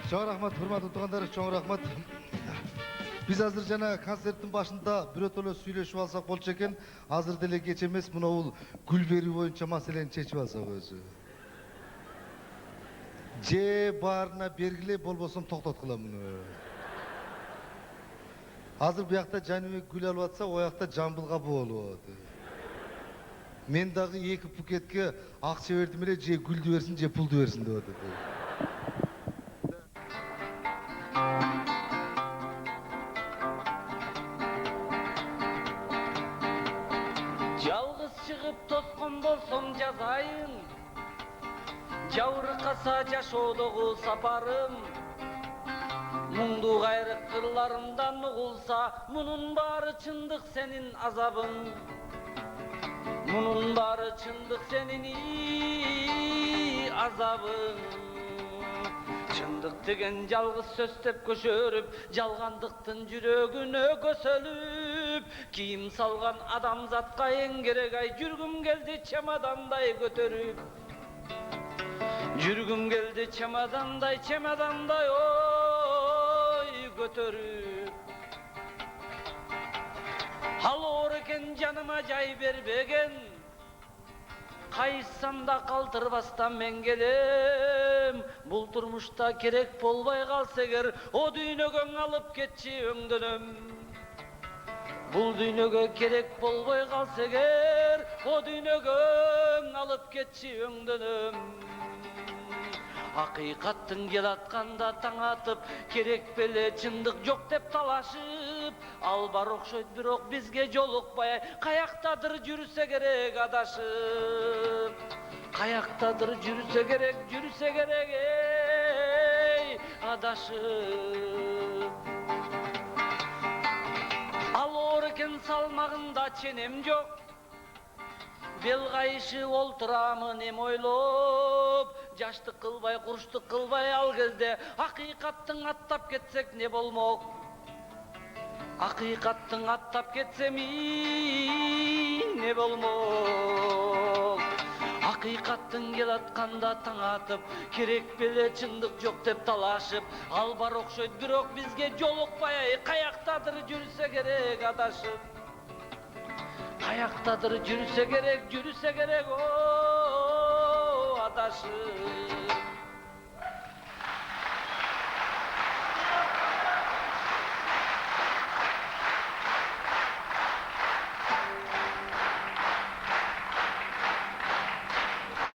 Чоң рахмат, hurmatli туғандар, чоң рахмат. Biz азыр жана концерттин башында бирөтөлө сүйлөшүп алсак болчу экен. Азыр деле кеч эмес, мына бул гүл берүү боюнча маселени чечип алсак өзү. Же баарына бергиле, болбосо токтоткула муну. Азыр буякта Жаныбек гүл алып атса, оякта Жамбылга болуп атат. Мен дагы 2 пакетке акча бердим эле, же гүлдү берсин, же пулду берсин деп атат. Жалғыз шығып тоскон болсом жазайын, жабыркаса жашоодогу сапарым, муңду кайрык кырларымдан угулса, мунун баары чындык сенин азабың, мунун баары чындык сенин азабың. Чындык деген жалгыз сөз деп көшөрүп, жалгандыктын жүрөгүнө көсөлүп, кийим салган адамзатка эң керек ай, жүргүм келди чемодандай көтөрүп. Жүргүм келди чемодандай ой көтөрүп. Ал оор экен жаныма жай бербеген, кайсам да калтырбастан мен келем. Бул турмушта керек болбой калса эгер, о дүйнөгө алып кетчи өңдөнөм. Бул дүйнөгө керек болбой калса эгер, о дүйнөгө алып кетчи өңдөнөм. Акыйкаттын келатканда таң атып, керек беле чындык жок деп талашып, ал бар окшойт бирок бизге жолукпай, каяктадыр жүрсө керек адашып. Каяктадыр жүрсө керек ей адашып. Ал оор экен салмагында ченем жок, бел кайышып олтурамын эм ойлоп. Жаштык кылбай, курчтук кылбай ал кезде, акыйкаттың аттап кетсек не болмок? Акыйкаттың аттап кетсем не болмок? Акыйкаттың келатканда таң атып, керек беле чындык жок деп талашып, ал бар окшойт бирок бизге жолукпай, каяктадыр жүрсө керек адашып. Каяктадыр жүрсө керек о адашып.